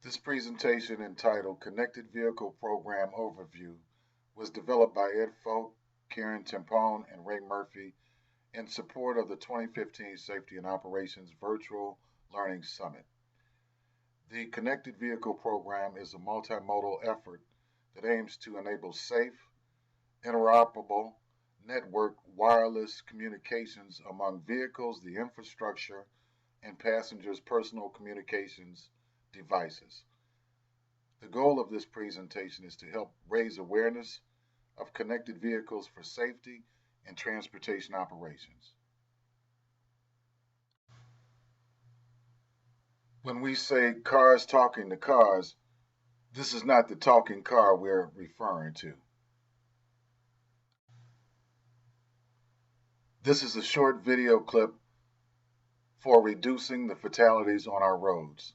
This presentation, entitled Connected Vehicle Program Overview, was developed by Ed Folk, Karen Tempone, and Ray Murphy in support of the 2015 Safety and Operations Virtual Learning Summit. The Connected Vehicle Program is a multimodal effort that aims to enable safe, interoperable, network wireless communications among vehicles, the infrastructure, and passengers' personal communications devices. The goal of this presentation is to help raise awareness of connected vehicles for safety and transportation operations. When we say cars talking to cars, this is not the talking car we're referring to. This is a short video clip for reducing the fatalities on our roads.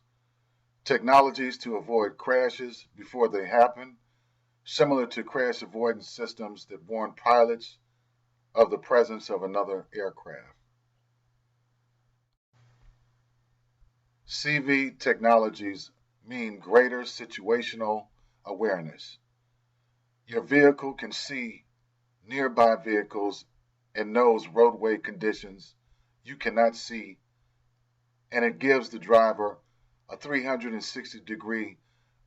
Technologies to avoid crashes before they happen, similar to crash avoidance systems that warn pilots of the presence of another aircraft. CV technologies mean greater situational awareness. Your vehicle can see nearby vehicles and knows roadway conditions you cannot see, and it gives the driver a 360-degree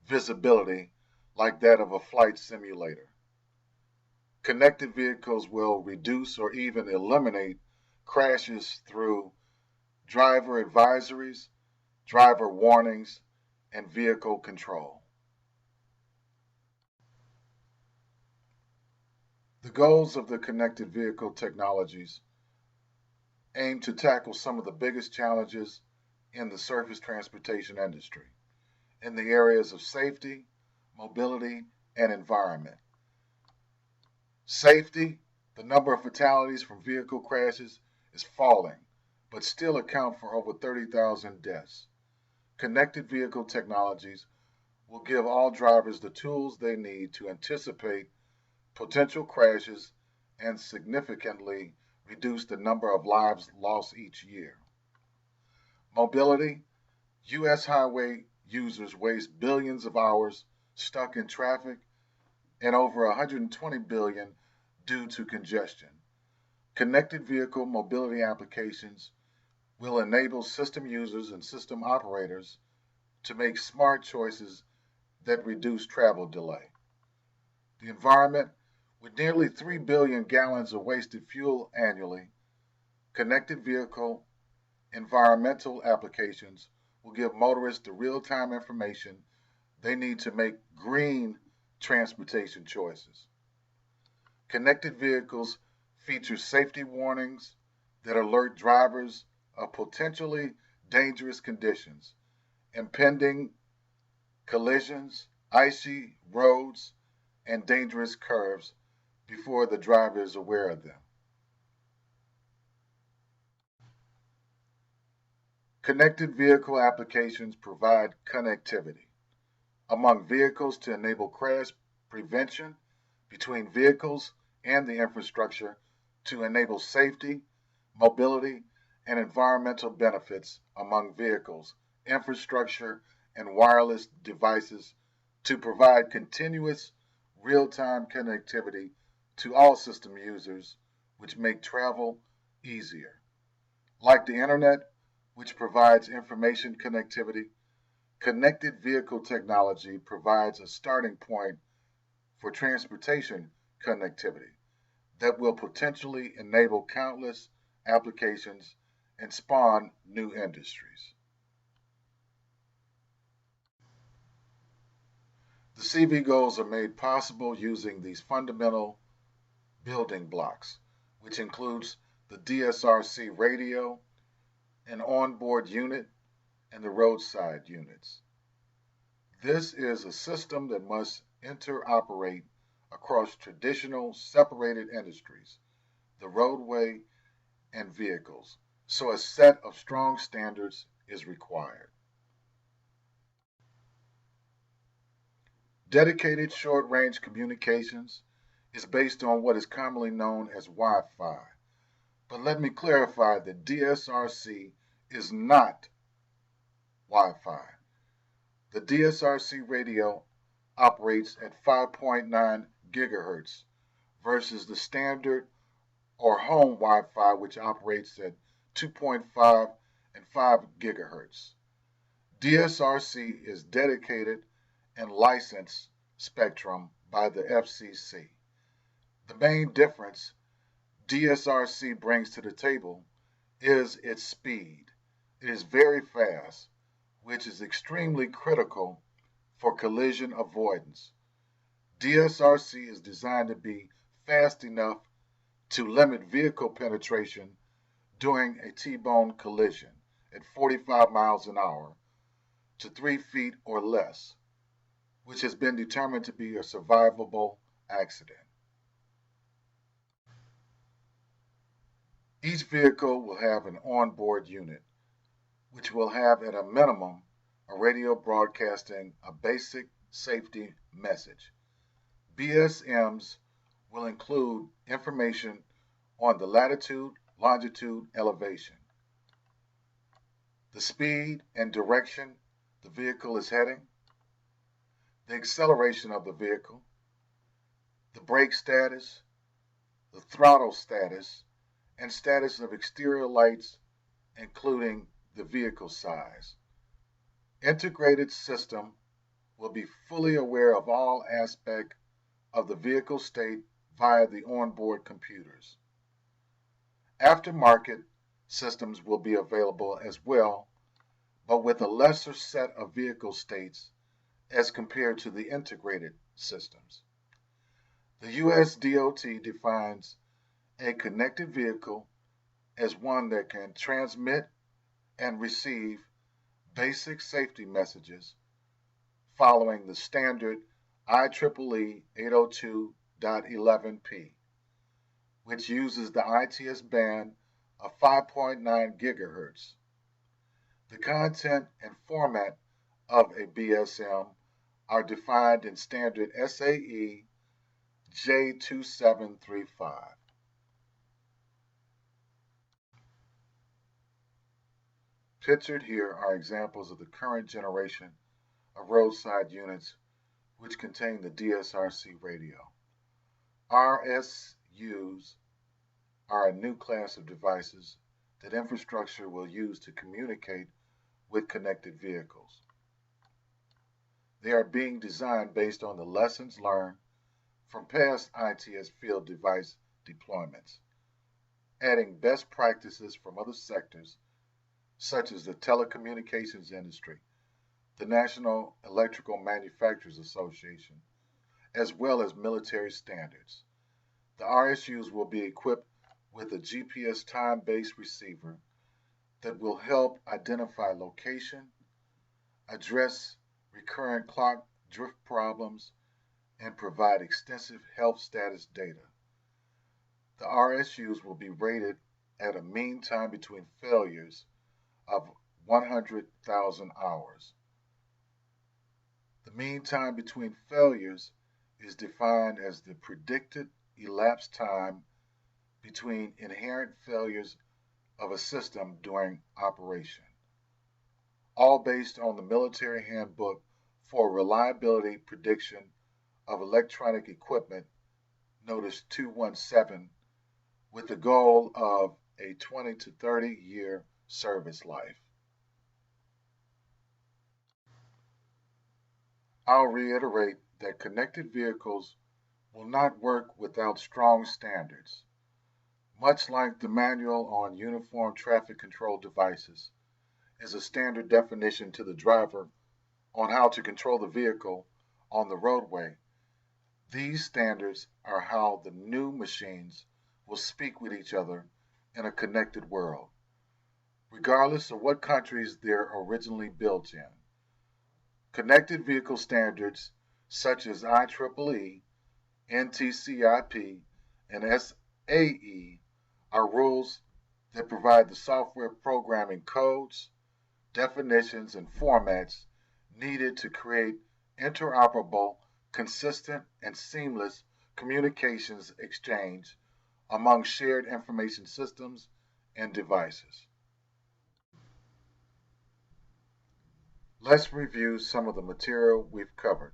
visibility like that of a flight simulator. Connected vehicles will reduce or even eliminate crashes through driver advisories, driver warnings, and vehicle control. The goals of the connected vehicle technologies aim to tackle some of the biggest challenges in the surface transportation industry in the areas of safety, mobility, and environment. Safety, the number of fatalities from vehicle crashes is falling, but still account for over 30,000 deaths. Connected vehicle technologies will give all drivers the tools they need to anticipate potential crashes and significantly reduce the number of lives lost each year. Mobility, U.S. highway users waste billions of hours stuck in traffic and over 120 billion due to congestion. Connected vehicle mobility applications will enable system users and system operators to make smart choices that reduce travel delay. The environment, with nearly 3 billion gallons of wasted fuel annually, connected vehicle environmental applications will give motorists the real-time information they need to make green transportation choices. Connected vehicles feature safety warnings that alert drivers of potentially dangerous conditions, impending collisions, icy roads, and dangerous curves before the driver is aware of them. Connected vehicle applications provide connectivity among vehicles to enable crash prevention between vehicles and the infrastructure to enable safety, mobility, and environmental benefits among vehicles, infrastructure, and wireless devices to provide continuous real-time connectivity to all system users, which make travel easier. Like the internet, which provides information connectivity, connected vehicle technology provides a starting point for transportation connectivity that will potentially enable countless applications and spawn new industries. The CV goals are made possible using these fundamental building blocks, which includes the DSRC radio, an onboard unit, and the roadside units. This is a system that must interoperate across traditional separated industries, the roadway, and vehicles, so a set of strong standards is required. Dedicated short-range communications is based on what is commonly known as Wi-Fi. But let me clarify that DSRC is not Wi-Fi. The DSRC radio operates at 5.9 gigahertz versus the standard or home Wi-Fi, which operates at 2.5 and 5 gigahertz. DSRC is dedicated and licensed spectrum by the FCC. The main difference DSRC brings to the table is its speed. It is very fast, which is extremely critical for collision avoidance. DSRC is designed to be fast enough to limit vehicle penetration during a T-bone collision at 45 miles an hour to 3 feet or less, which has been determined to be a survivable accident. Each vehicle will have an onboard unit, which will have at a minimum a radio broadcasting a basic safety message. BSMs will include information on the latitude, longitude, elevation, the speed and direction the vehicle is heading, the acceleration of the vehicle, the brake status, the throttle status, and status of exterior lights, including the vehicle size. Integrated system will be fully aware of all aspects of the vehicle state via the onboard computers. Aftermarket systems will be available as well, but with a lesser set of vehicle states as compared to the integrated systems. The US DOT defines a connected vehicle as one that can transmit and receive basic safety messages following the standard IEEE 802.11p, which uses the ITS band of 5.9 gigahertz. The content and format of a BSM are defined in standard SAE J2735. Pictured here are examples of the current generation of roadside units which contain the DSRC radio. RSUs are a new class of devices that infrastructure will use to communicate with connected vehicles. They are being designed based on the lessons learned from past ITS field device deployments, adding best practices from other sectors such as the telecommunications industry, the National Electrical Manufacturers Association, as well as military standards. The RSUs will be equipped with a GPS time-based receiver that will help identify location, address recurrent clock drift problems, and provide extensive health status data. The RSUs will be rated at a mean time between failures of 100,000 hours. The mean time between failures is defined as the predicted elapsed time between inherent failures of a system during operation, all based on the Military Handbook for Reliability Prediction of Electronic Equipment, Notice 217, with the goal of a 20 to 30 year service life. I'll reiterate that connected vehicles will not work without strong standards. Much like the manual on uniform traffic control devices is a standard definition to the driver on how to control the vehicle on the roadway, these standards are how the new machines will speak with each other in a connected world, regardless of what countries they're originally built in. Connected vehicle standards such as IEEE, NTCIP, and SAE are rules that provide the software programming codes, definitions, and formats needed to create interoperable, consistent, and seamless communications exchange among shared information systems and devices. Let's review some of the material we've covered.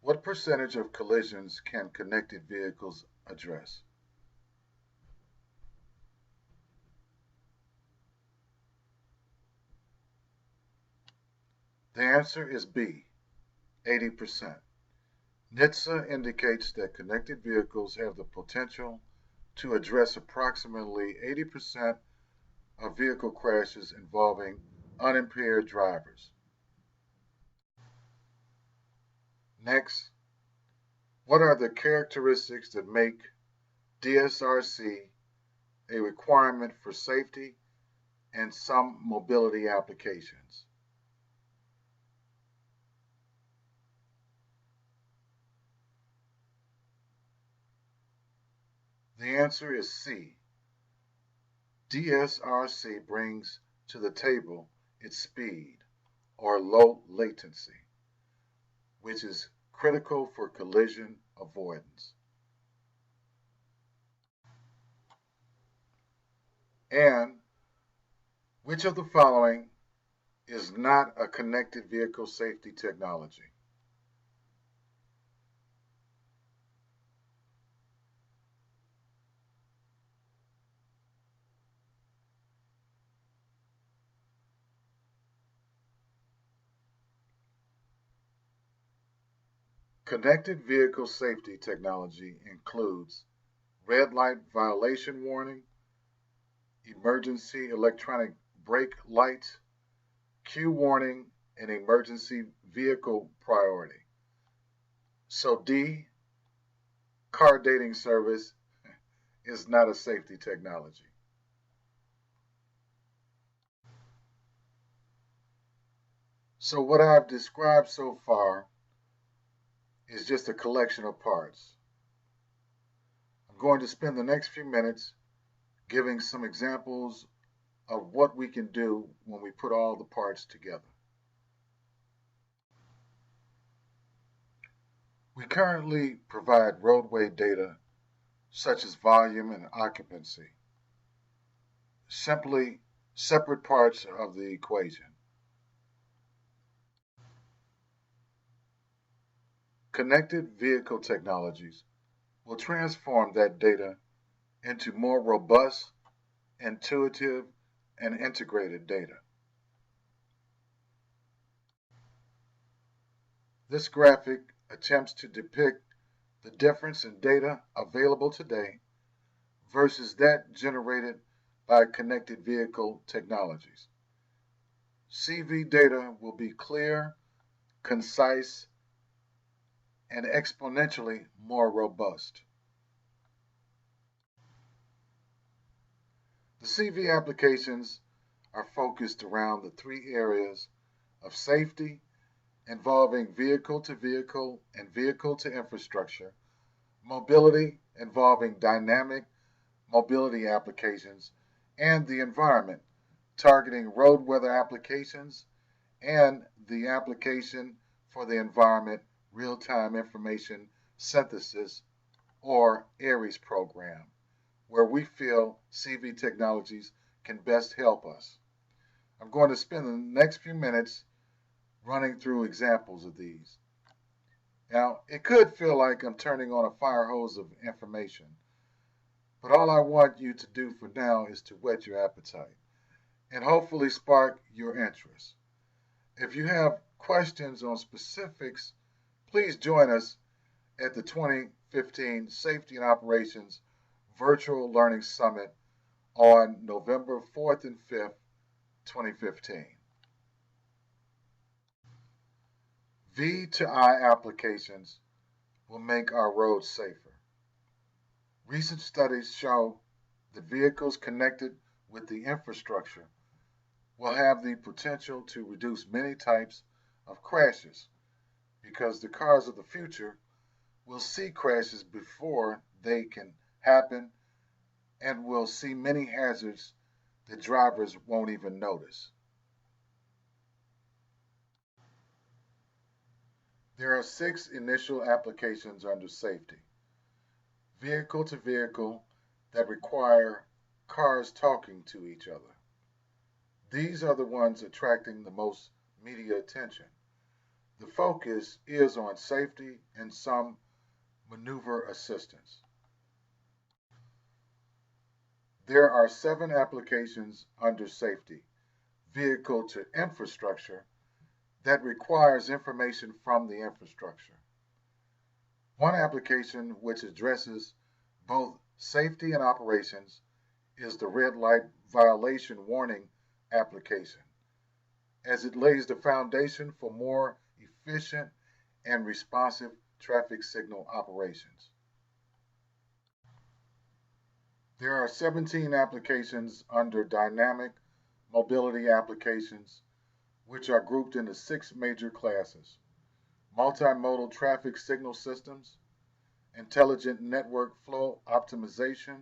What percentage of collisions can connected vehicles address? The answer is B, 80%. NHTSA indicates that connected vehicles have the potential to address approximately 80% of vehicle crashes involving unimpaired drivers. Next, what are the characteristics that make DSRC a requirement for safety and some mobility applications? The answer is C. DSRC brings to the table its speed, or low latency, which is critical for collision avoidance. And which of the following is not a connected vehicle safety technology? Connected vehicle safety technology includes red light violation warning, emergency electronic brake lights, queue warning, and emergency vehicle priority. So D, car dating service, is not a safety technology. So what I've described so far is just a collection of parts. I'm going to spend the next few minutes giving some examples of what we can do when we put all the parts together. We currently provide roadway data such as volume and occupancy, simply separate parts of the equation. Connected vehicle technologies will transform that data into more robust, intuitive, and integrated data. This graphic attempts to depict the difference in data available today versus that generated by connected vehicle technologies. CV data will be clear, concise, and exponentially more robust. The CV applications are focused around the three areas of safety, involving vehicle to vehicle and vehicle to infrastructure, mobility, involving dynamic mobility applications, and the environment, targeting road weather applications and the application for the environment real-time information synthesis, or ARIES program, where we feel CV technologies can best help us. I'm going to spend the next few minutes running through examples of these. Now, it could feel like I'm turning on a fire hose of information, but all I want you to do for now is to whet your appetite and hopefully spark your interest. If you have questions on specifics, please join us at the 2015 Safety and Operations Virtual Learning Summit on November 4th and 5th, 2015. V to I applications will make our roads safer. Recent studies show that vehicles connected with the infrastructure will have the potential to reduce many types of crashes because the cars of the future will see crashes before they can happen and will see many hazards that drivers won't even notice. There are 6 initial applications under safety. Vehicle to vehicle that require cars talking to each other. These are the ones attracting the most media attention. The focus is on safety and some maneuver assistance. There are 7 applications under safety: vehicle to infrastructure, that requires information from the infrastructure. One application which addresses both safety and operations is the red light violation warning application, as it lays the foundation for more efficient and responsive traffic signal operations. There are 17 applications under dynamic mobility applications, which are grouped into 6 major classes: multimodal traffic signal systems, intelligent network flow optimization,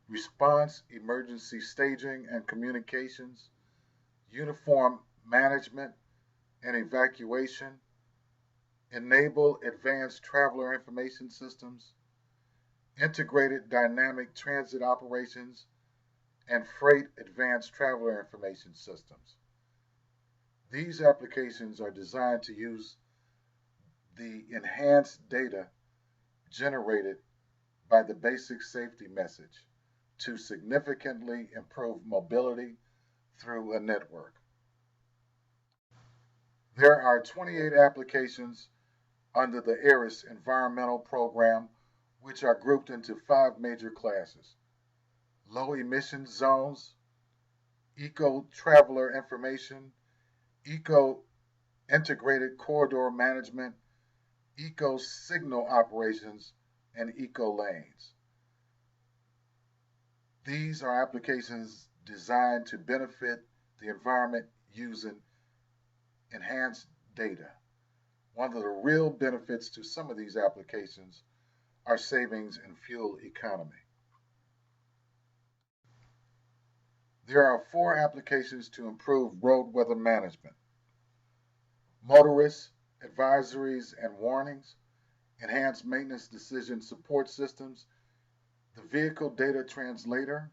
response emergency staging and communications, uniform management and evacuation, enable advanced traveler information systems, integrated dynamic transit operations, and freight advanced traveler information systems. These applications are designed to use the enhanced data generated by the basic safety message to significantly improve mobility through a network. There are 28 applications under the ARIS environmental program, which are grouped into 5 major classes: low emission zones, eco traveler information, eco integrated corridor management, eco signal operations, and eco lanes. These are applications designed to benefit the environment using enhanced data. One of the real benefits to some of these applications are savings in fuel economy. There are 4 applications to improve road weather management: motorist advisories and warnings, enhanced maintenance decision support systems, the vehicle data translator,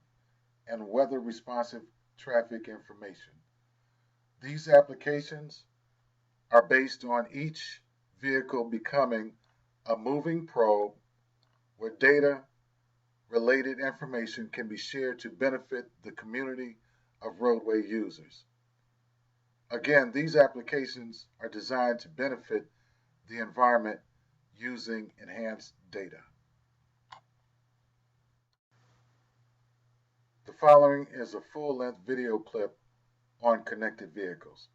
and weather responsive traffic information. These applications are based on each vehicle becoming a moving probe where data related information can be shared to benefit the community of roadway users. Again, these applications are designed to benefit the environment using enhanced data. The following is a full-length video clip on connected vehicles.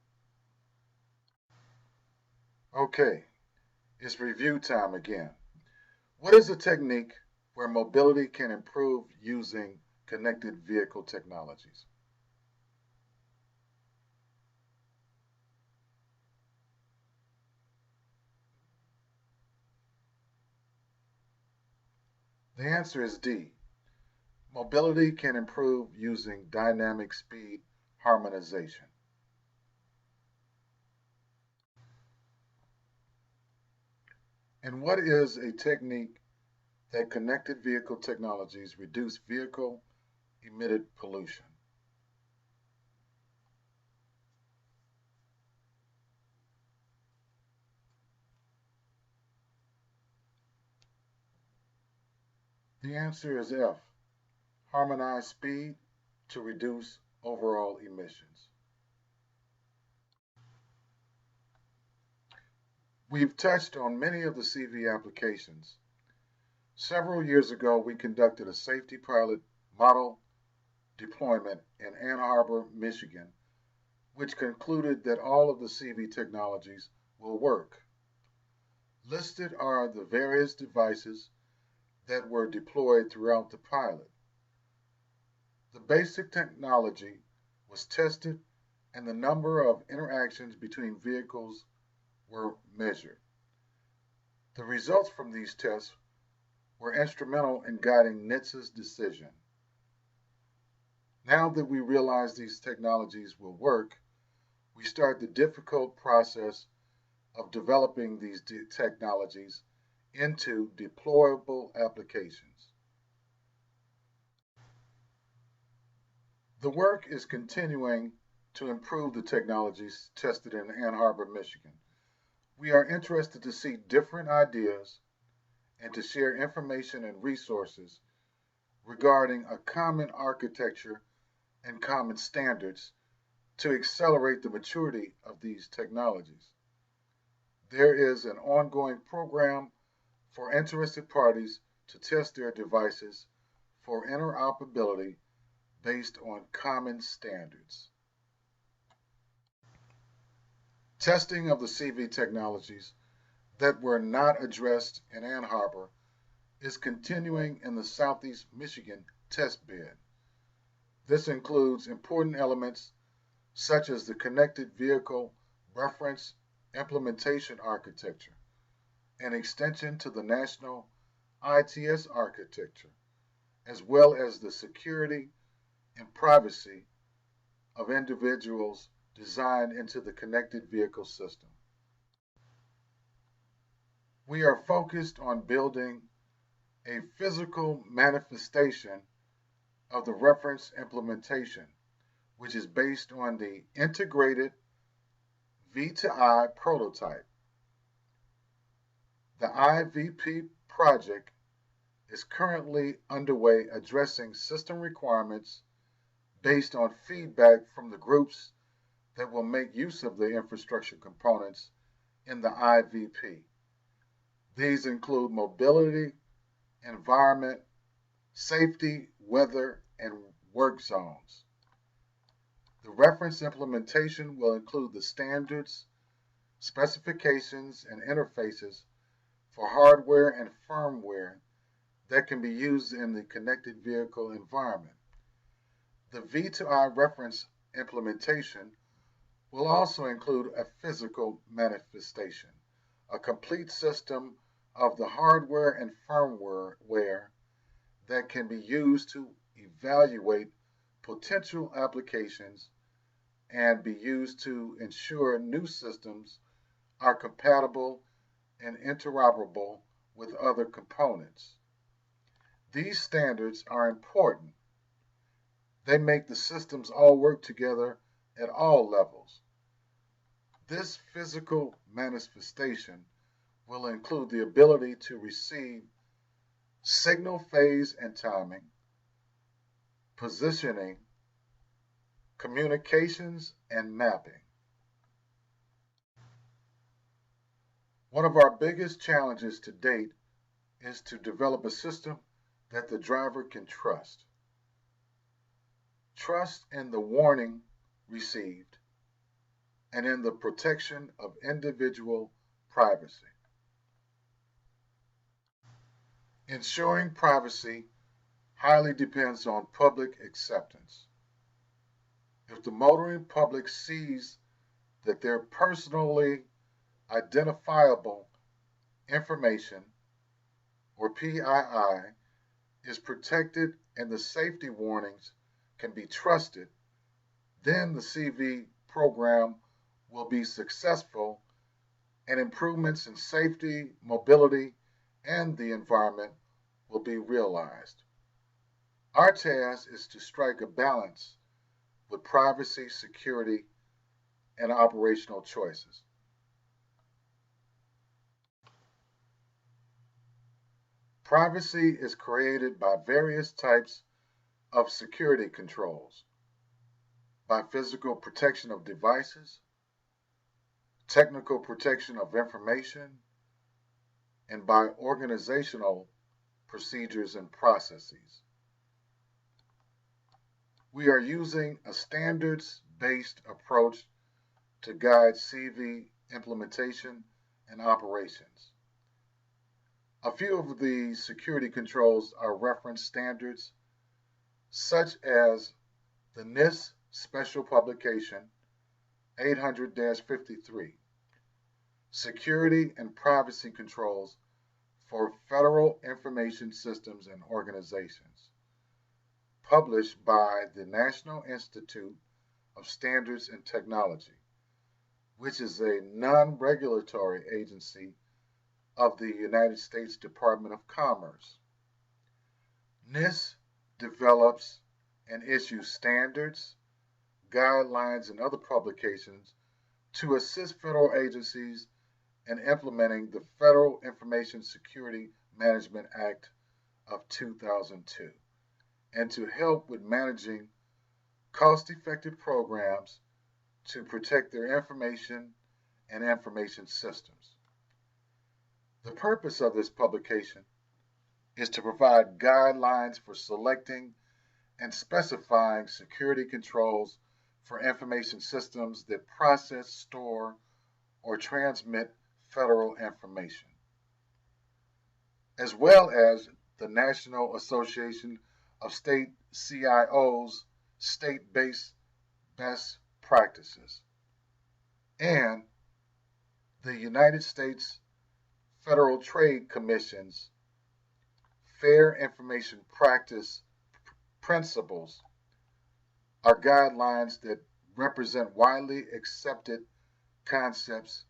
Okay, it's review time again. What is a technique where mobility can improve using connected vehicle technologies? The answer is D. Mobility can improve using dynamic speed harmonization. And what is a technique that connected vehicle technologies reduce vehicle emitted pollution? The answer is F. Harmonize speed to reduce overall emissions. We've touched on many of the CV applications. Several years ago, we conducted a safety pilot model deployment in Ann Arbor, Michigan, which concluded that all of the CV technologies will work. Listed are the various devices that were deployed throughout the pilot. The basic technology was tested and the number of interactions between vehicles were measured. The results from these tests were instrumental in guiding NHTSA's decision. Now that we realize these technologies will work, we start the difficult process of developing these technologies into deployable applications. The work is continuing to improve the technologies tested in Ann Arbor, Michigan. We are interested to see different ideas and to share information and resources regarding a common architecture and common standards to accelerate the maturity of these technologies. There is an ongoing program for interested parties to test their devices for interoperability based on common standards. Testing of the CV technologies that were not addressed in Ann Arbor is continuing in the Southeast Michigan test bed. This includes important elements such as the connected vehicle reference implementation architecture, an extension to the national ITS architecture, as well as the security and privacy of individuals designed into the connected vehicle system. We are focused on building a physical manifestation of the reference implementation, which is based on the integrated V2I prototype. The IVP project is currently underway addressing system requirements based on feedback from the groups that will make use of the infrastructure components in the IVP. These include mobility, environment, safety, weather, and work zones. The reference implementation will include the standards, specifications, and interfaces for hardware and firmware that can be used in the connected vehicle environment. The V2I reference implementation will also include a physical manifestation, a complete system of the hardware and firmware that can be used to evaluate potential applications and be used to ensure new systems are compatible and interoperable with other components. These standards are important. They make the systems all work together at all levels. This physical manifestation will include the ability to receive signal phase and timing, positioning, communications, and mapping. One of our biggest challenges to date is to develop a system that the driver can trust. Trust in the warning received and in the protection of individual privacy. Ensuring privacy highly depends on public acceptance. If the motoring public sees that their personally identifiable information, or PII, is protected and the safety warnings can be trusted, then the CV program will be successful and improvements in safety, mobility, and the environment will be realized. Our task is to strike a balance with privacy, security, and operational choices. Privacy is created by various types of security controls, by physical protection of devices, technical protection of information, and by organizational procedures and processes. We are using a standards-based approach to guide CV implementation and operations. A few of the security controls are reference standards, such as the NIST Special Publication 800-53, Security and Privacy Controls for Federal Information Systems and Organizations, published by the National Institute of Standards and Technology, which is a non-regulatory agency of the United States Department of Commerce. NIST develops and issues standards, guidelines, and other publications to assist federal agencies in implementing the Federal Information Security Management Act of 2002 and to help with managing cost effective programs to protect their information and information systems. The purpose of this publication is to provide guidelines for selecting and specifying security controls for information systems that process, store, or transmit federal information, as well as the National Association of State CIOs state-based best practices, and the United States Federal Trade Commission's Fair Information Practice Principles are guidelines that represent widely accepted concepts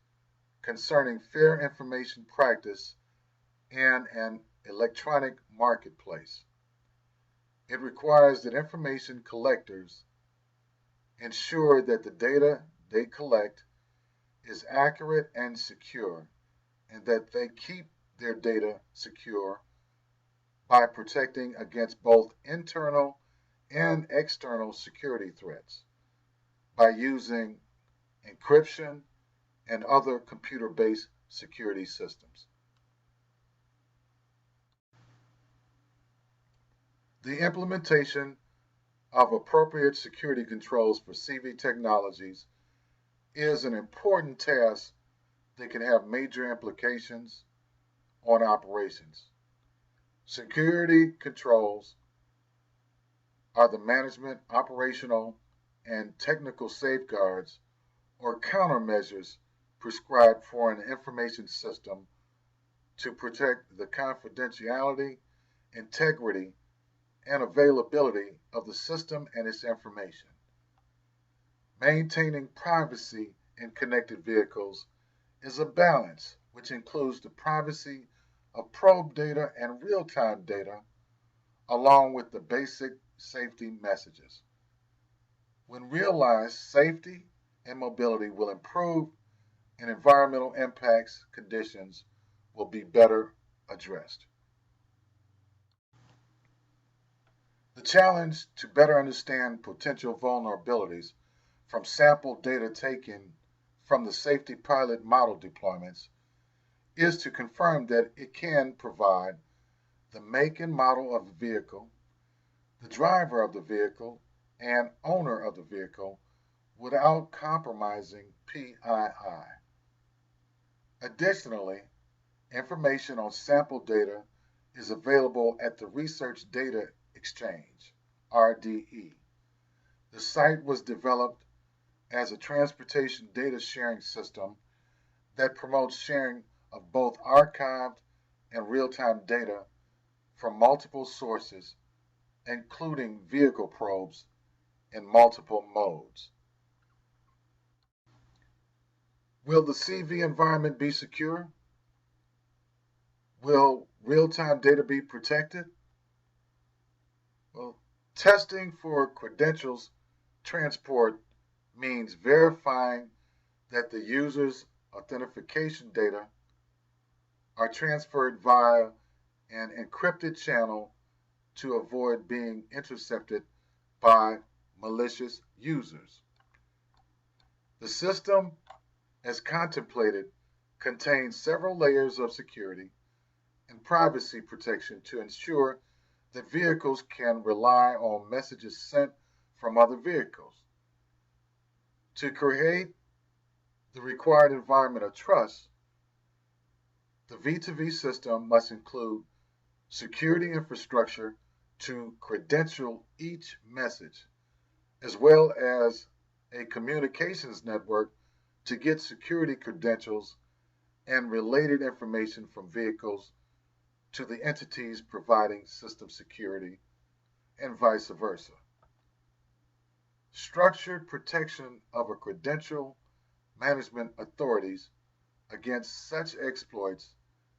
concerning fair information practice in an electronic marketplace. It requires that information collectors ensure that the data they collect is accurate and secure, and that they keep their data secure by protecting against both internal and external security threats by using encryption and other computer-based security systems. The implementation of appropriate security controls for CV technologies is an important task that can have major implications on operations. Security controls are the management, operational, and technical safeguards or countermeasures prescribed for an information system to protect the confidentiality, integrity, and availability of the system and its information. Maintaining privacy in connected vehicles is a balance which includes the privacy of probe data and real-time data, along with the basic safety messages. When realized, safety and mobility will improve and environmental impacts conditions will be better addressed. The challenge to better understand potential vulnerabilities from sample data taken from the safety pilot model deployments is to confirm that it can provide the make and model of the vehicle, the driver of the vehicle, and owner of the vehicle without compromising PII. Additionally, information on sample data is available at the Research Data Exchange, RDE. The site was developed as a transportation data sharing system that promotes sharing of both archived and real-time data from multiple sources, including vehicle probes in multiple modes. Will the CV environment be secure? Will real-time data be protected? Well, testing for credentials transport means verifying that the user's authentication data are transferred via an encrypted channel to avoid being intercepted by malicious users. The system, as contemplated, contains several layers of security and privacy protection to ensure that vehicles can rely on messages sent from other vehicles. To create the required environment of trust, the V2V system must include security infrastructure to credential each message, as well as a communications network to get security credentials and related information from vehicles to the entities providing system security, and vice versa. Structured protection of a credential management authorities against such exploits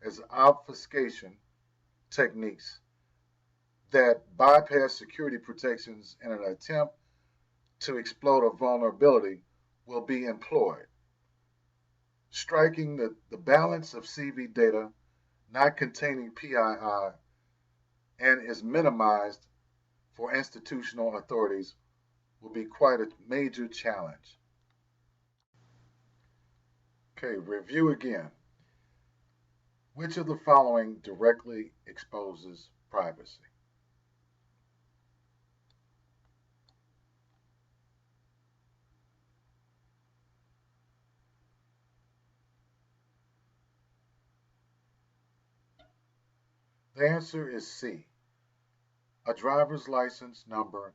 as obfuscation techniques that bypass security protections in an attempt to exploit a vulnerability will be employed, striking the balance of CV data not containing PII and is minimized for institutional authorities will be quite a major challenge. Okay, review again. Which of the following directly exposes privacy? The answer is C. A driver's license number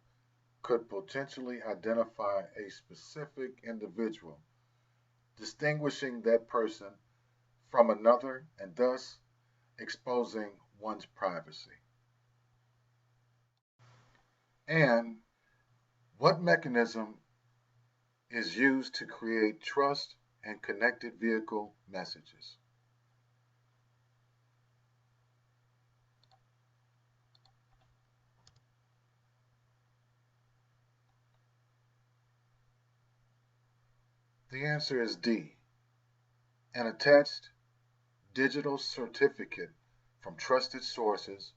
could potentially identify a specific individual, distinguishing that person from another and thus exposing one's privacy. And what mechanism is used to create trust and connected vehicle messages? The answer is D. An attached digital certificate from trusted sources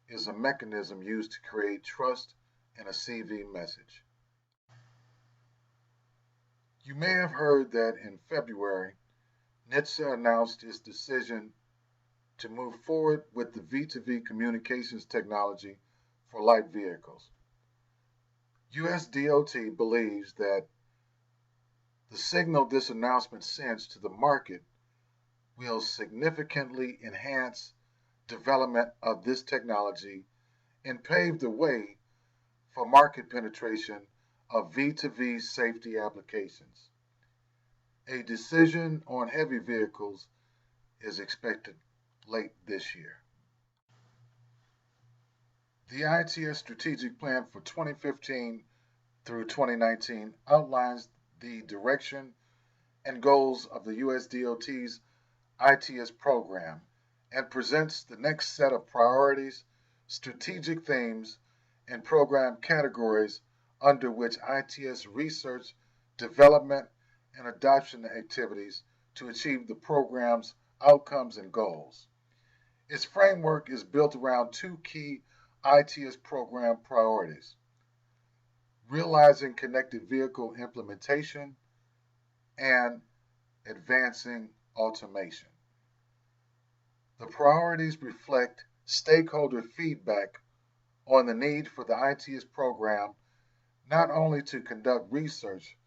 is a mechanism used to create trust in a CV message. You may have heard that in February, NHTSA announced its decision to move forward with the V2V communications technology for light vehicles. USDOT believes that the signal this announcement sends to the market will significantly enhance development of this technology and pave the way for market penetration of V2V safety applications. A decision on heavy vehicles is expected late this year. The ITS strategic plan for 2015 through 2019 outlines the direction and goals of the USDOT's ITS program and presents the next set of priorities, strategic themes, and program categories under which ITS research, development, and adoption activities to achieve the program's outcomes and goals. Its framework is built around two key ITS program priorities: realizing connected vehicle implementation and advancing automation. The priorities reflect stakeholder feedback on the need for the ITS program not only to conduct research,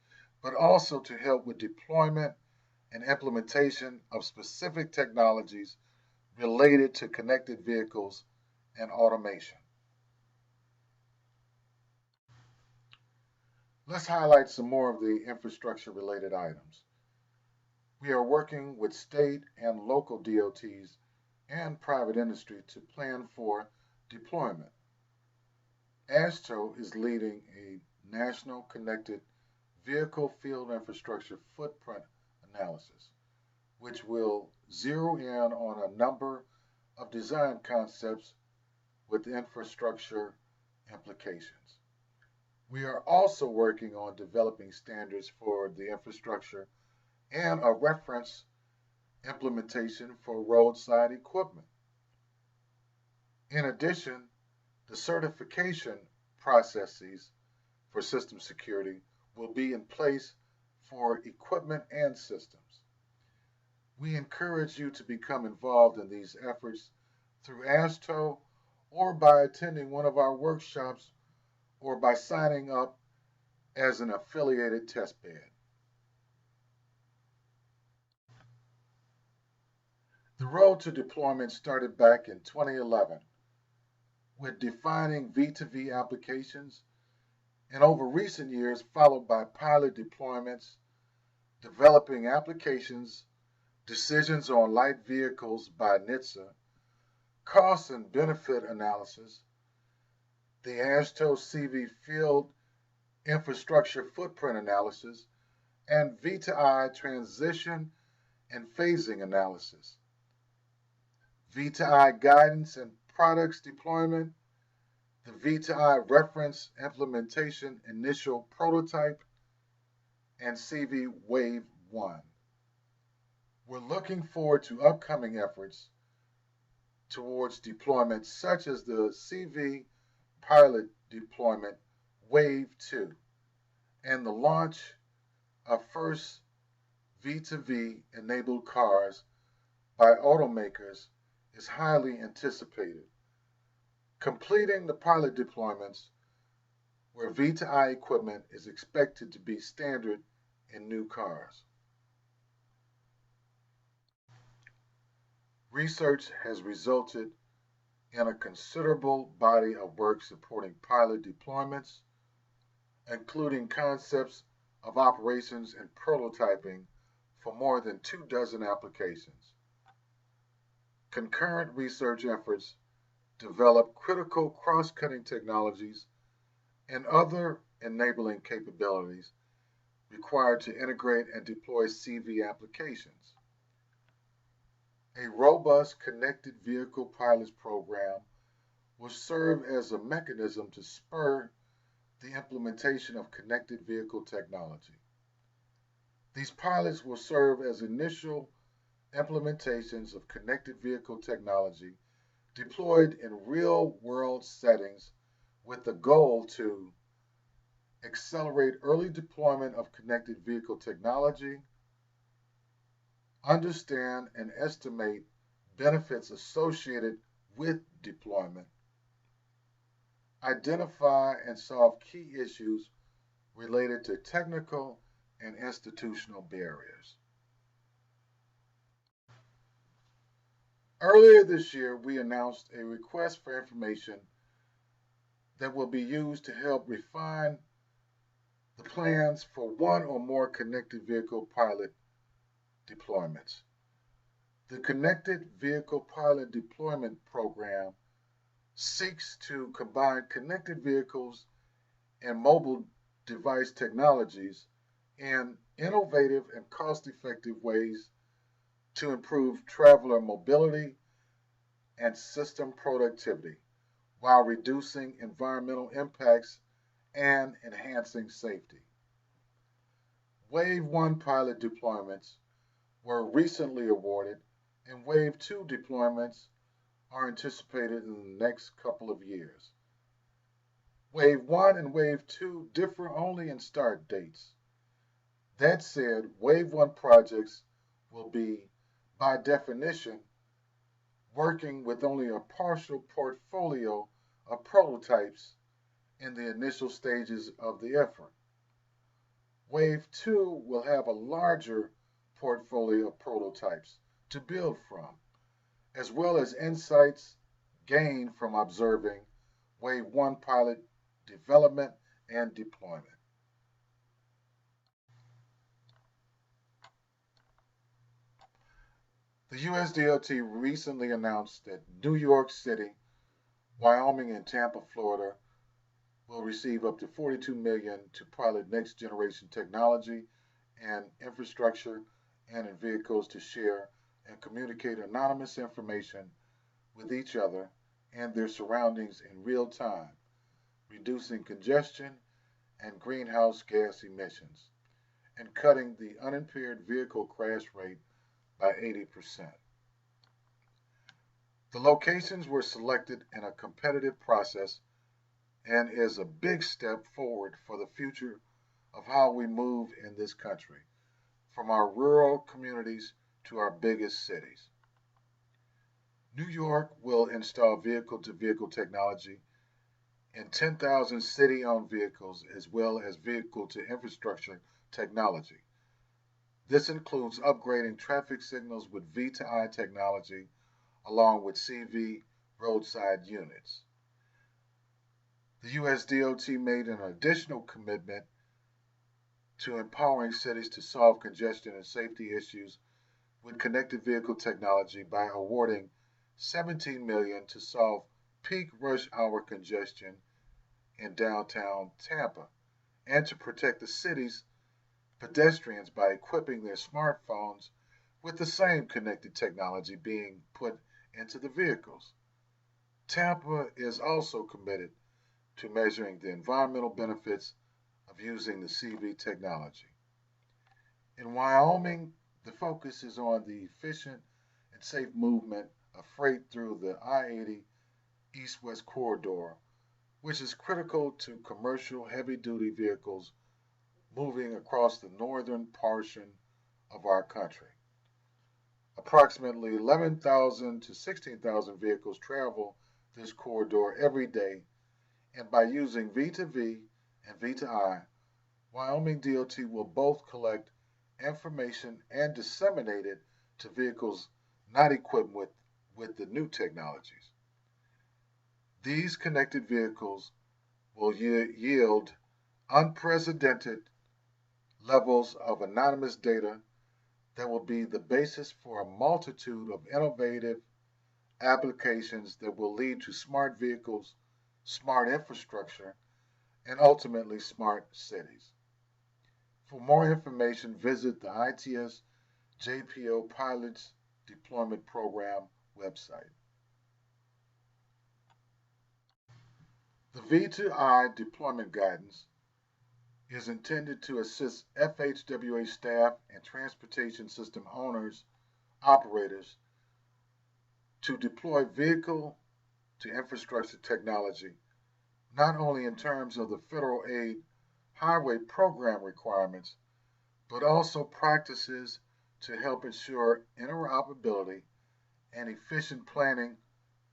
but also to help with deployment and implementation of specific technologies related to connected vehicles and automation. Let's highlight some more of the infrastructure related items. We are working with state and local DOTs and private industry to plan for deployment. ASTRO is leading a national connected vehicle field infrastructure footprint analysis, which will zero in on a number of design concepts with infrastructure implications. We are also working on developing standards for the infrastructure and a reference implementation for roadside equipment. In addition, the certification processes for system security will be in place for equipment and systems. We encourage you to become involved in these efforts through ASTO or by attending one of our workshops or by signing up as an affiliated testbed. The road to deployment started back in 2011 with defining V2V applications and over recent years followed by pilot deployments, developing applications, decisions on light vehicles by NHTSA, cost and benefit analysis, the ASTO CV field infrastructure footprint analysis, and V2I transition and phasing analysis, V2I guidance and products deployment, the V2I Reference Implementation Initial Prototype, and CV Wave 1. We're looking forward to upcoming efforts towards deployment, such as the CV pilot deployment Wave 2 and the launch of first V2V enabled cars by automakers is highly anticipated. Completing the pilot deployments where V2I equipment is expected to be standard in new cars. Research has resulted in a considerable body of work supporting pilot deployments, including concepts of operations and prototyping for more than 24 applications. Concurrent research efforts develop critical cross-cutting technologies and other enabling capabilities required to integrate and deploy CV applications. A robust connected vehicle pilots program will serve as a mechanism to spur the implementation of connected vehicle technology. These pilots will serve as initial implementations of connected vehicle technology deployed in real-world settings with the goal to accelerate early deployment of connected vehicle technology, understand and estimate benefits associated with deployment, identify and solve key issues related to technical and institutional barriers. Earlier this year, we announced a request for information that will be used to help refine the plans for one or more connected vehicle pilot deployments. The Connected Vehicle Pilot Deployment Program seeks to combine connected vehicles and mobile device technologies in innovative and cost-effective ways to improve traveler mobility and system productivity while reducing environmental impacts and enhancing safety. Wave 1 pilot deployments were recently awarded, and Wave 2 deployments are anticipated in the next couple of years. Wave 1 and Wave 2 differ only in start dates. That said, Wave 1 projects will be, by definition, working with only a partial portfolio of prototypes in the initial stages of the effort. Wave 2 will have a larger portfolio of prototypes to build from, as well as insights gained from observing Wave 1 pilot development and deployment. The USDOT recently announced that New York City, Wyoming, and Tampa, Florida will receive up to $42 million to pilot next generation technology and infrastructure and in vehicles to share and communicate anonymous information with each other and their surroundings in real time, reducing congestion and greenhouse gas emissions, and cutting the unimpaired vehicle crash rate by 80%. The locations were selected in a competitive process and is a big step forward for the future of how we move in this country, from our rural communities to our biggest cities. New York will install vehicle-to-vehicle technology in 10,000 city-owned vehicles as well as vehicle-to-infrastructure technology. This includes upgrading traffic signals with V2I technology along with CV roadside units. The USDOT made an additional commitment to empowering cities to solve congestion and safety issues with connected vehicle technology by awarding $17 million to solve peak rush hour congestion in downtown Tampa and to protect the city's pedestrians by equipping their smartphones with the same connected technology being put into the vehicles. Tampa is also committed to measuring the environmental benefits of using the CV technology. In Wyoming, the focus is on the efficient and safe movement of freight through the I-80 east-west corridor, which is critical to commercial heavy-duty vehicles moving across the northern portion of our country. Approximately 11,000 to 16,000 vehicles travel this corridor every day, and by using V2V and V2I, Wyoming DOT will both collect information and disseminate it to vehicles not equipped with the new technologies. These connected vehicles will yield unprecedented levels of anonymous data that will be the basis for a multitude of innovative applications that will lead to smart vehicles, smart infrastructure, and ultimately smart cities. For more information, visit the ITS JPO Pilots Deployment Program website. The V2I deployment guidance is intended to assist FHWA staff and transportation system owners, operators, to deploy vehicle to infrastructure technology, not only in terms of the federal aid highway program requirements, but also practices to help ensure interoperability and efficient planning,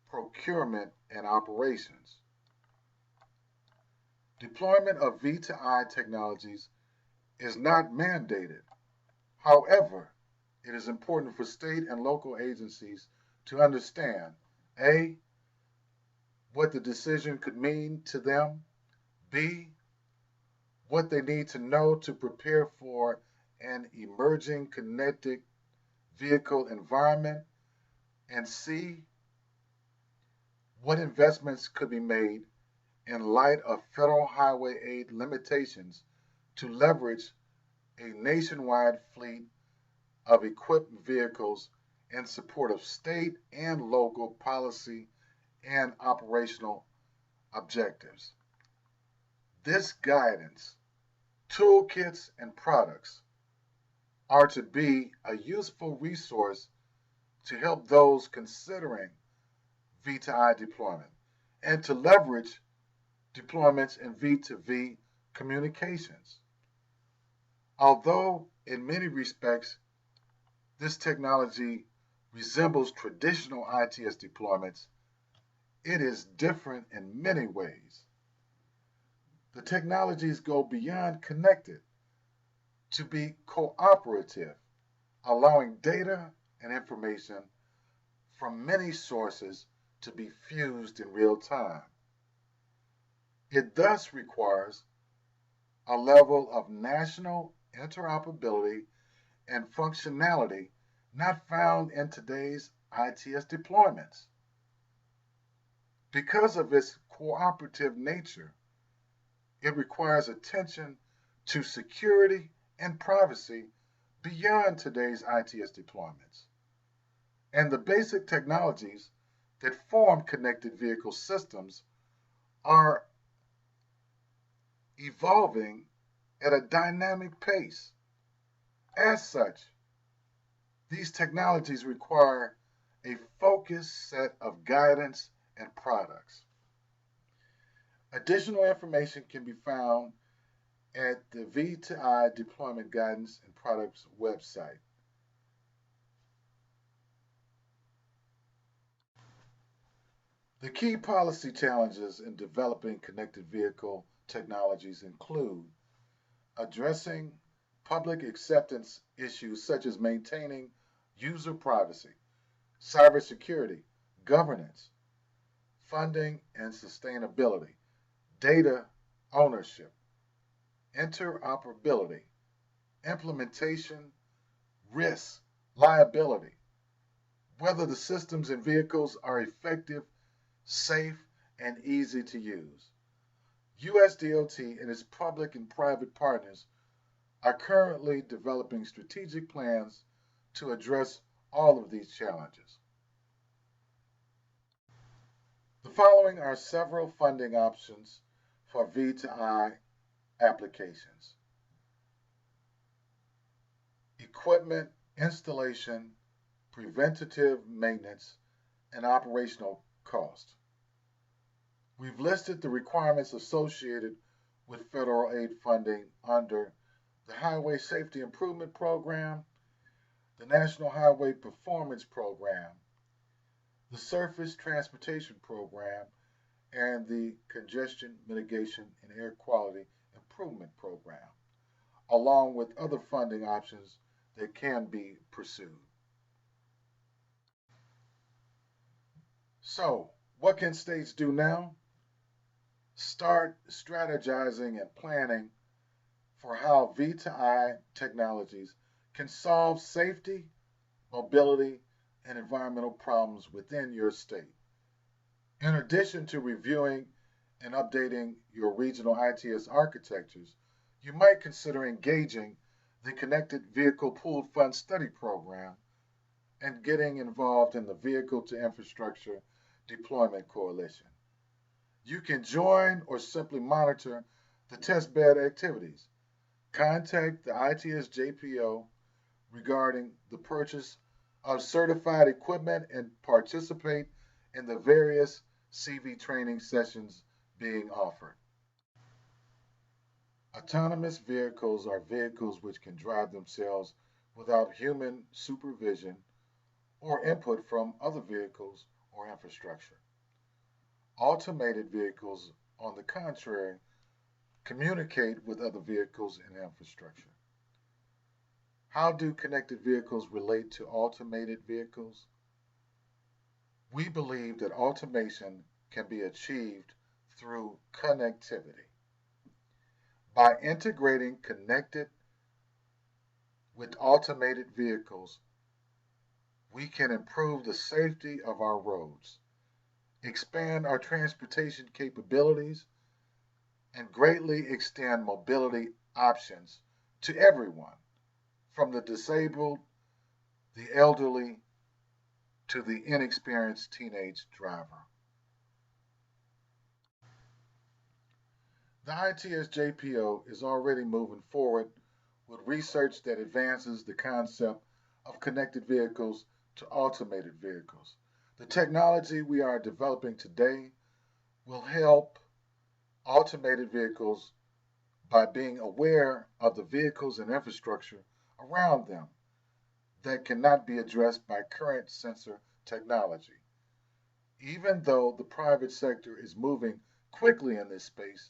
procurement, and operations. Deployment of V2I technologies is not mandated. However, it is important for state and local agencies to understand A, what the decision could mean to them, B, what they need to know to prepare for an emerging connected vehicle environment, and C, what investments could be made in light of federal highway aid limitations to leverage a nationwide fleet of equipped vehicles in support of state and local policy and operational objectives. This guidance, toolkits, and products are to be a useful resource to help those considering V2I deployment and to leverage deployments in V2V communications. Although in many respects this technology resembles traditional ITS deployments, it is different in many ways. The technologies go beyond connected to be cooperative, allowing data and information from many sources to be fused in real time. It thus requires a level of national interoperability and functionality not found in today's ITS deployments. Because of its cooperative nature, it requires attention to security and privacy beyond today's ITS deployments. And the basic technologies that form connected vehicle systems are evolving at a dynamic pace. As such, these technologies require a focused set of guidance and products. Additional information can be found at the V2I Deployment Guidance and Products website. The key policy challenges in developing connected vehicle technologies include addressing public acceptance issues such as maintaining user privacy, cybersecurity, governance, funding and sustainability, data ownership, interoperability, implementation, risk, liability, whether the systems and vehicles are effective, safe, and easy to use. USDOT and its public and private partners are currently developing strategic plans to address all of these challenges. The following are several funding options for V2I applications. Equipment installation, preventative maintenance, and operational cost. We've listed the requirements associated with federal aid funding under the Highway Safety Improvement Program, the National Highway Performance Program, the Surface Transportation Program, and the Congestion Mitigation and Air Quality Improvement Program, along with other funding options that can be pursued. So, what can states do now? Start strategizing and planning for how V2I technologies can solve safety, mobility, and environmental problems within your state. In addition to reviewing and updating your regional ITS architectures, you might consider engaging the Connected Vehicle Pooled Fund Study Program and getting involved in the Vehicle to Infrastructure Deployment Coalition. You can join or simply monitor the testbed activities. Contact the ITS JPO regarding the purchase of certified equipment and participate in the various CV training sessions being offered. Autonomous vehicles are vehicles which can drive themselves without human supervision or input from other vehicles or infrastructure. Automated vehicles, on the contrary, communicate with other vehicles and infrastructure. How do connected vehicles relate to automated vehicles? We believe that automation can be achieved through connectivity. By integrating connected with automated vehicles, we can improve the safety of our roads, expand our transportation capabilities, and greatly extend mobility options to everyone, from the disabled, the elderly, to the inexperienced teenage driver. The ITS JPO is already moving forward with research that advances the concept of connected vehicles to automated vehicles. The technology we are developing today will help automated vehicles by being aware of the vehicles and infrastructure around them that cannot be addressed by current sensor technology. Even though the private sector is moving quickly in this space,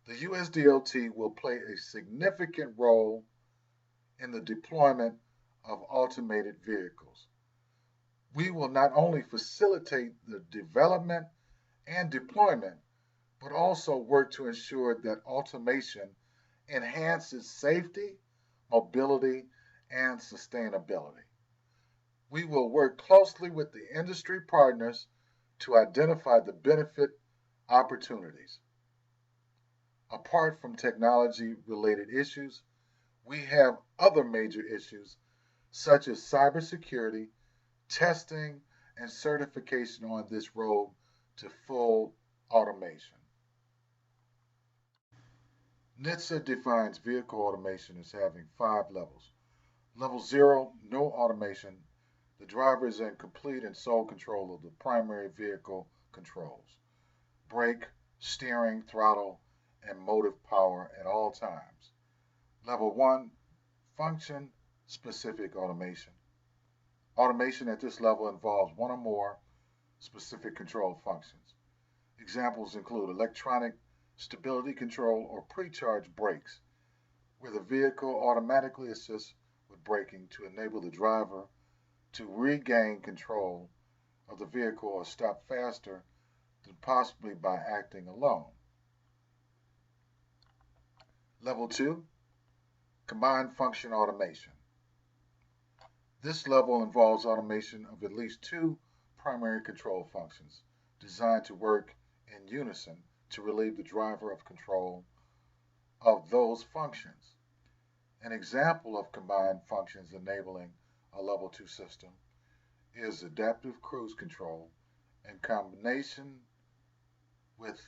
the USDOT will play a significant role in the deployment of automated vehicles. We will not only facilitate the development and deployment, but also work to ensure that automation enhances safety, mobility, and sustainability. We will work closely with the industry partners to identify the benefit opportunities. Apart from technology-related issues, we have other major issues such as cybersecurity, testing, and certification on this road to full automation. NHTSA defines vehicle automation as having 5 levels. Level 0, no automation. The driver is in complete and sole control of the primary vehicle controls: brake, steering, throttle, and motive power at all times. Level 1, function-specific automation. Automation at this level involves one or more specific control functions. Examples include electronic stability control or pre-charge brakes, where the vehicle automatically assists with braking to enable the driver to regain control of the vehicle or stop faster than possibly by acting alone. Level 2, combined function automation. This level involves automation of at least 2 primary control functions designed to work in unison to relieve the driver of control of those functions. An example of combined functions enabling a level 2 system is adaptive cruise control in combination with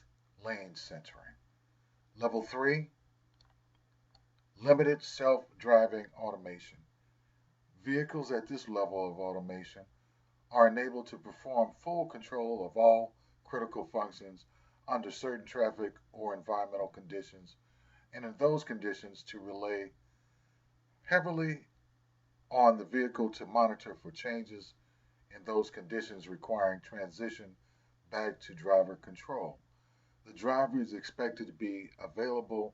lane centering. Level 3, limited self-driving automation. Vehicles at this level of automation are enabled to perform full control of all critical functions under certain traffic or environmental conditions, and in those conditions to rely heavily on the vehicle to monitor for changes in those conditions requiring transition back to driver control. The driver is expected to be available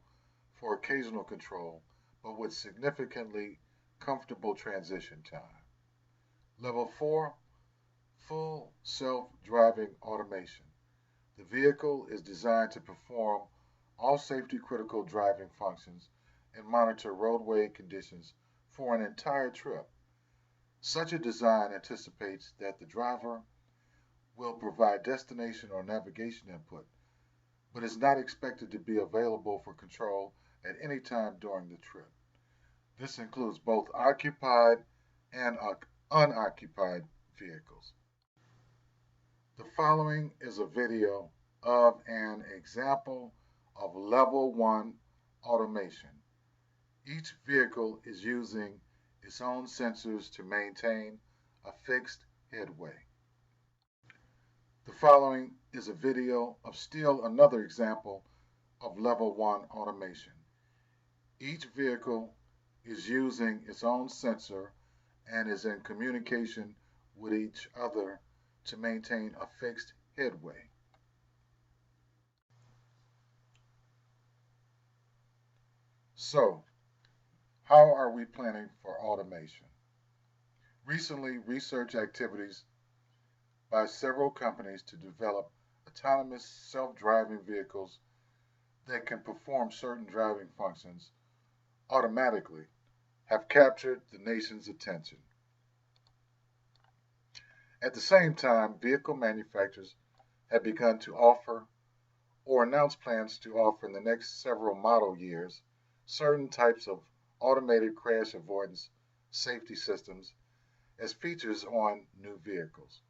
for occasional control, but with significantly comfortable transition time. Level 4, full self-driving automation. The vehicle is designed to perform all safety critical driving functions and monitor roadway conditions for an entire trip. Such a design anticipates that the driver will provide destination or navigation input, but is not expected to be available for control at any time during the trip. This includes both occupied and unoccupied vehicles. The following is a video of an example of Level 1 automation. Each vehicle is using its own sensors to maintain a fixed headway. The following is a video of still another example of Level 1 automation. Each vehicle is using its own sensor and is in communication with each other to maintain a fixed headway. So, how are we planning for automation? Recently, research activities by several companies to develop autonomous self-driving vehicles that can perform certain driving functions automatically have captured the nation's attention. At the same time, vehicle manufacturers have begun to offer or announce plans to offer in the next several model years certain types of automated crash avoidance safety systems as features on new vehicles.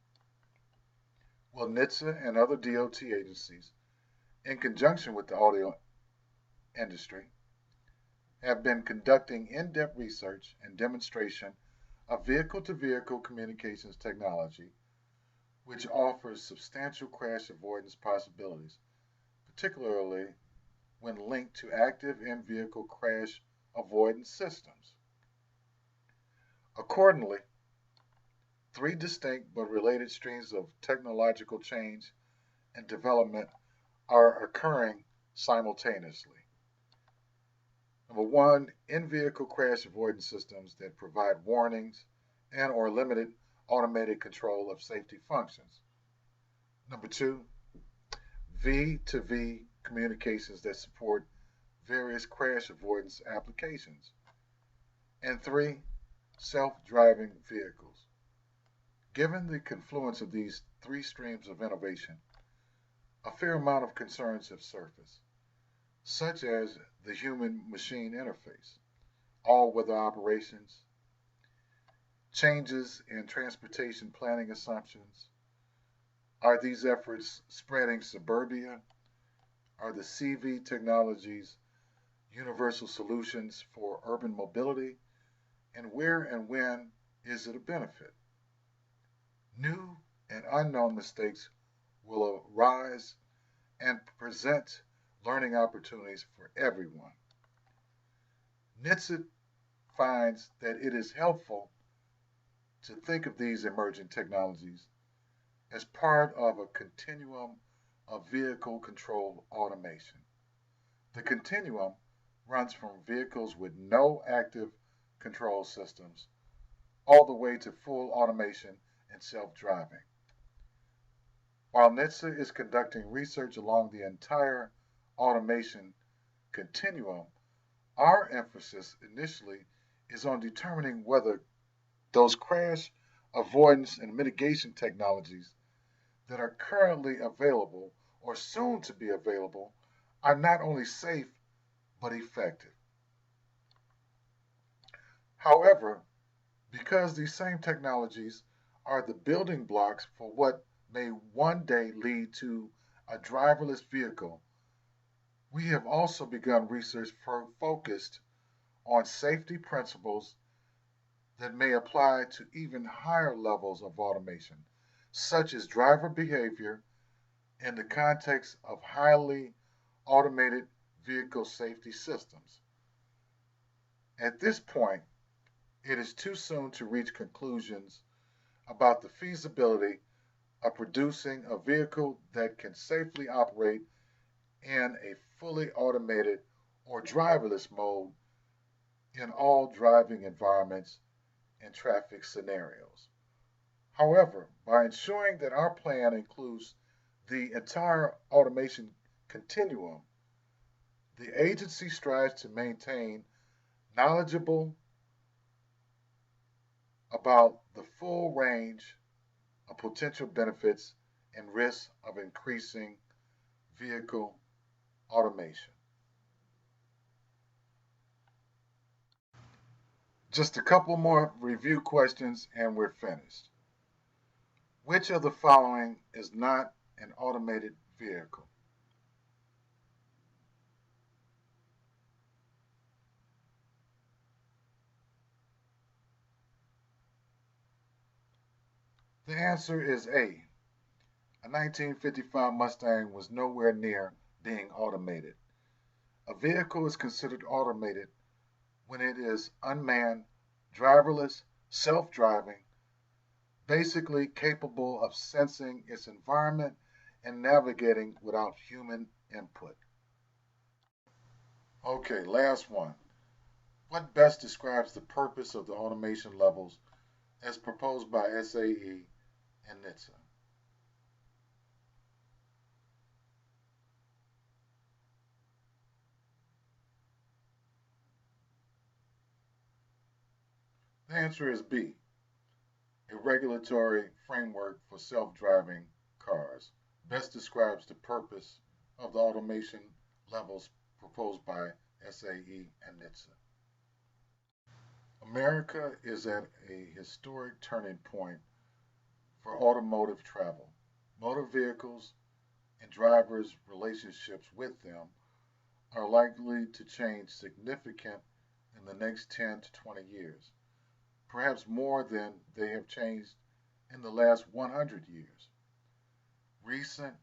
Well, NHTSA and other DOT agencies, in conjunction with the auto industry, have been conducting in-depth research and demonstration of vehicle-to-vehicle communications technology, which offers substantial crash avoidance possibilities, particularly when linked to active in-vehicle crash avoidance systems. Accordingly, three distinct but related streams of technological change and development are occurring simultaneously. Number one, in-vehicle crash avoidance systems that provide warnings and or limited automated control of safety functions. Number two, V2V communications that support various crash avoidance applications. And three, self-driving vehicles. Given the confluence of these three streams of innovation, a fair amount of concerns have surfaced, such as the human-machine interface, all-weather operations, changes in transportation planning assumptions. Are these efforts spreading suburbia? Are the CV technologies universal solutions for urban mobility? And where and when is it a benefit? New and unknown mistakes will arise and present learning opportunities for everyone. NHTSA finds that it is helpful to think of these emerging technologies as part of a continuum of vehicle control automation. The continuum runs from vehicles with no active control systems all the way to full automation and self-driving. While NHTSA is conducting research along the entire automation continuum, our emphasis initially is on determining whether those crash avoidance and mitigation technologies that are currently available or soon to be available are not only safe but effective. However, because these same technologies are the building blocks for what may one day lead to a driverless vehicle, We have also begun research focused on safety principles that may apply to even higher levels of automation, such as driver behavior in the context of highly automated vehicle safety systems. At this point, it is too soon to reach conclusions about the feasibility of producing a vehicle that can safely operate in a fully automated or driverless mode in all driving environments and traffic scenarios. However, by ensuring that our plan includes the entire automation continuum, the agency strives to maintain knowledgeable about the full range of potential benefits and risks of increasing vehicle automation. Just a couple more review questions and we're finished. Which of the following is not an automated vehicle? The answer is A. A 1955 Mustang was nowhere near being automated. A vehicle is considered automated when it is unmanned, driverless, self driving, basically capable of sensing its environment and navigating without human input. Okay, last one. What best describes the purpose of the automation levels as proposed by SAE and NHTSA? The answer is B, a regulatory framework for self-driving cars. Best describes the purpose of the automation levels proposed by SAE and NHTSA. America is at a historic turning point for automotive travel. Motor vehicles and drivers' relationships with them are likely to change significant in the next 10 to 20 years, perhaps more than they have changed in the last 100 years. Recent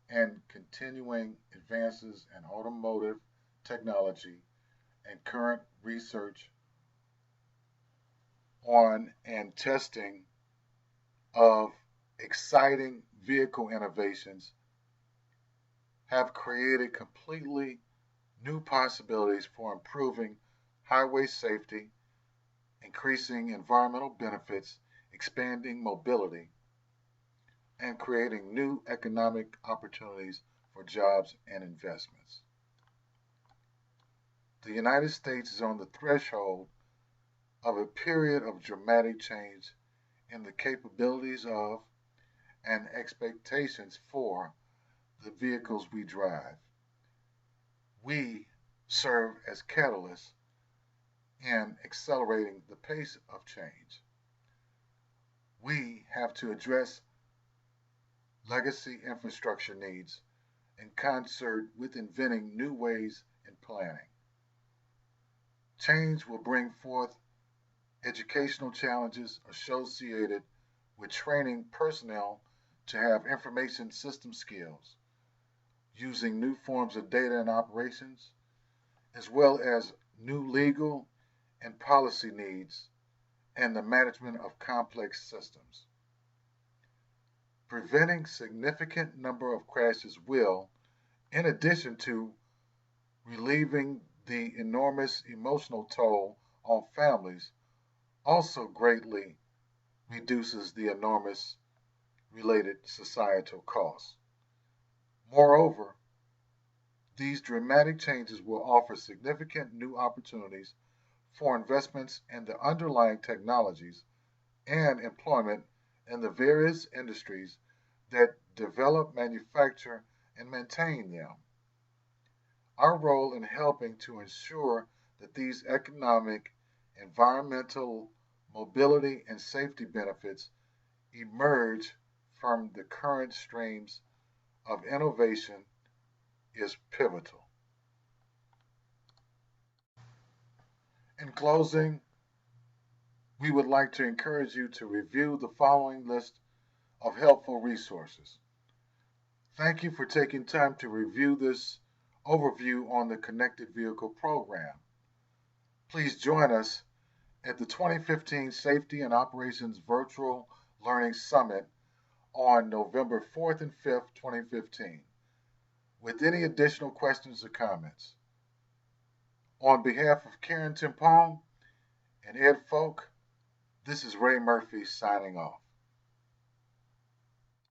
and continuing advances in automotive technology and current research on and testing of exciting vehicle innovations have created completely new possibilities for improving highway safety, increasing environmental benefits, expanding mobility, and creating new economic opportunities for jobs and investments. The United States is on the threshold of a period of dramatic change in the capabilities of and expectations for the vehicles we drive. We serve as catalysts in accelerating the pace of change. We have to address legacy infrastructure needs in concert with inventing new ways in planning. Change will bring forth educational challenges associated with training personnel to have information system skills, using new forms of data and operations, as well as new legal and policy needs and the management of complex systems. Preventing significant number of crashes will, in addition to relieving the enormous emotional toll on families, also greatly reduces the enormous related societal costs. Moreover, these dramatic changes will offer significant new opportunities for investments in the underlying technologies and employment in the various industries that develop, manufacture, and maintain them. Our role in helping to ensure that these economic, environmental, mobility, and safety benefits emerge from the current streams of innovation is pivotal. In closing, we would like to encourage you to review the following list of helpful resources. Thank you for taking time to review this overview on the Connected Vehicle Program. Please join us at the 2015 Safety and Operations Virtual Learning Summit on November 4th and 5th, 2015, with any additional questions or comments. On behalf of Karen Timpone and Ed Folk, this is Ray Murphy signing off.